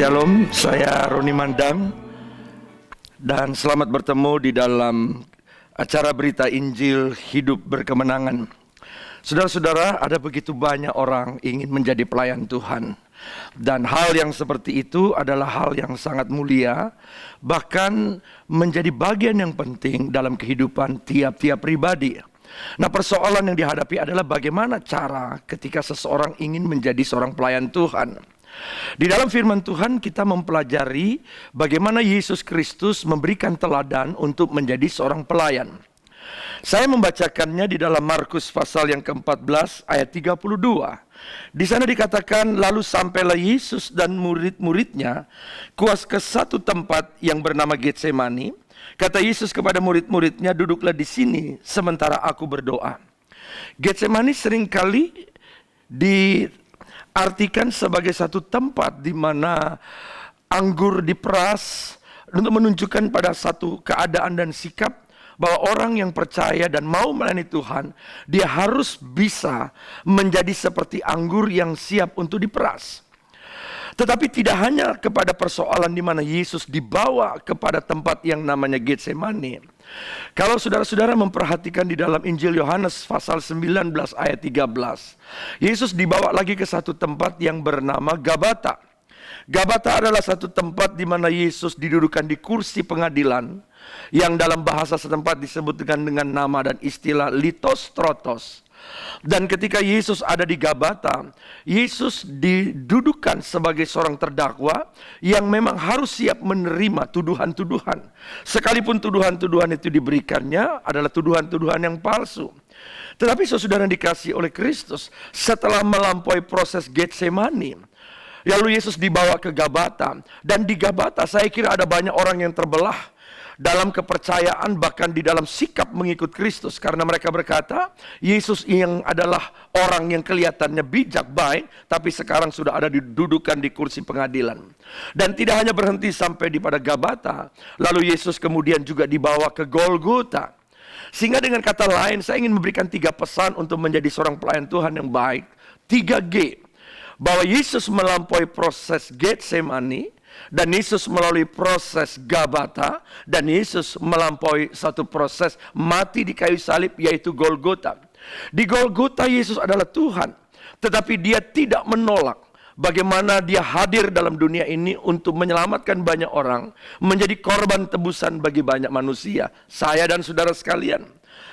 Shalom, saya Roni Mandang dan selamat bertemu di dalam acara berita Injil Hidup Berkemenangan. Saudara-saudara, ada begitu banyak orang ingin menjadi pelayan Tuhan. Dan hal yang seperti itu adalah hal yang sangat mulia, bahkan menjadi bagian yang penting dalam kehidupan tiap-tiap pribadi. Nah, persoalan yang dihadapi adalah bagaimana cara ketika seseorang ingin menjadi seorang pelayan Tuhan. Di dalam firman Tuhan kita mempelajari bagaimana Yesus Kristus memberikan teladan untuk menjadi seorang pelayan. Saya membacakannya di dalam Markus pasal yang ke-14 ayat 32. Di sana dikatakan, lalu sampailah Yesus dan murid-muridnya ke satu tempat yang bernama Getsemani. Kata Yesus kepada murid-muridnya, duduklah di sini sementara aku berdoa. Getsemani seringkali diartikan sebagai satu tempat di mana anggur diperas untuk menunjukkan pada satu keadaan dan sikap bahwa orang yang percaya dan mau melayani Tuhan, dia harus bisa menjadi seperti anggur yang siap untuk diperas. Tetapi tidak hanya kepada persoalan di mana Yesus dibawa kepada tempat yang namanya Getsemani. Kalau saudara-saudara memperhatikan di dalam Injil Yohanes pasal 19 ayat 13, Yesus dibawa lagi ke satu tempat yang bernama Gabata. Gabata adalah satu tempat di mana Yesus didudukan di kursi pengadilan yang dalam bahasa setempat disebut dengan nama dan istilah Litostrotos. Dan ketika Yesus ada di Gabata, Yesus didudukan sebagai seorang terdakwa yang memang harus siap menerima tuduhan-tuduhan. Sekalipun tuduhan-tuduhan itu diberikannya adalah tuduhan-tuduhan yang palsu. Tetapi saudara dikasihi oleh Kristus, setelah melampaui proses Getsemani, lalu Yesus dibawa ke Gabata. Dan di Gabata saya kira ada banyak orang yang terbelah dalam kepercayaan, bahkan di dalam sikap mengikut Kristus. Karena mereka berkata, Yesus yang adalah orang yang kelihatannya bijak, baik, tapi sekarang sudah ada didudukan di kursi pengadilan. Dan tidak hanya berhenti sampai di pada Gabata, lalu Yesus kemudian juga dibawa ke Golgota. Sehingga dengan kata lain, saya ingin memberikan 3 pesan untuk menjadi seorang pelayan Tuhan yang baik. 3G. Bahwa Yesus melampaui proses Getsemani, dan Yesus melalui proses Gabata, dan Yesus melampaui satu proses mati di kayu salib, yaitu Golgota. Di Golgota Yesus adalah Tuhan, tetapi dia tidak menolak bagaimana dia hadir dalam dunia ini untuk menyelamatkan banyak orang, menjadi korban tebusan bagi banyak manusia, saya dan saudara sekalian.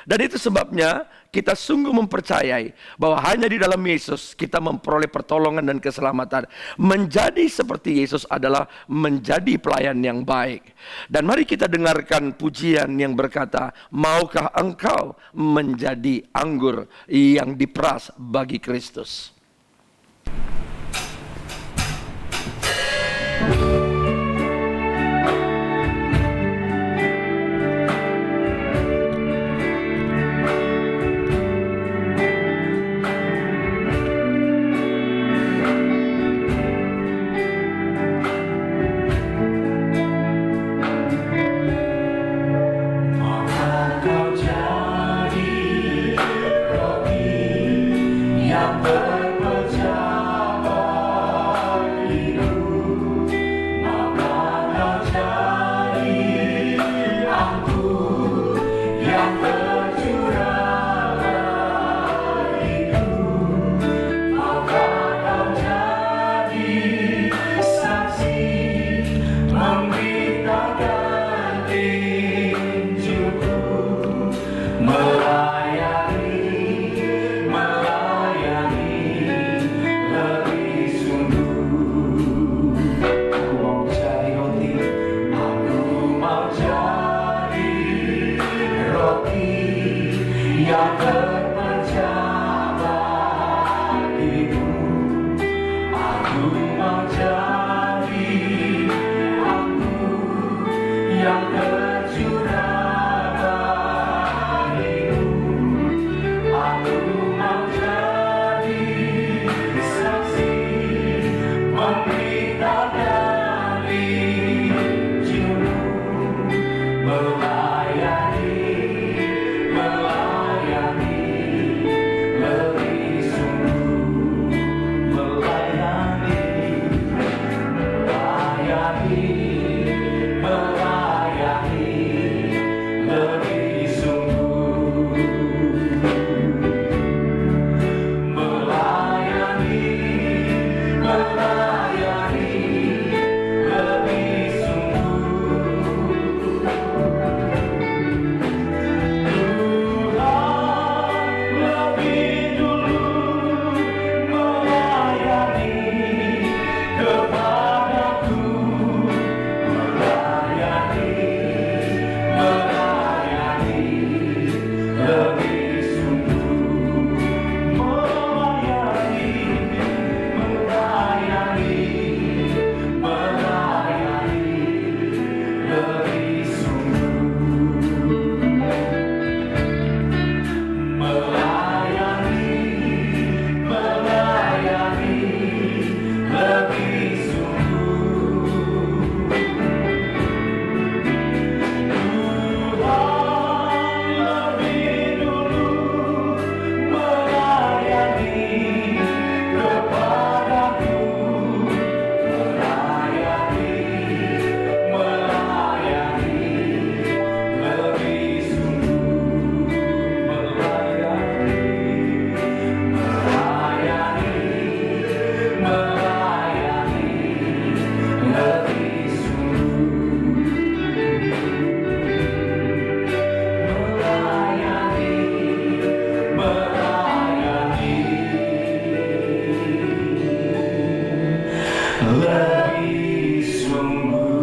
Dan itu sebabnya kita sungguh mempercayai bahwa hanya di dalam Yesus kita memperoleh pertolongan dan keselamatan. Menjadi seperti Yesus adalah menjadi pelayan yang baik. Dan mari kita dengarkan pujian yang berkata, maukah engkau menjadi anggur yang diperas bagi Kristus? lebih sungguh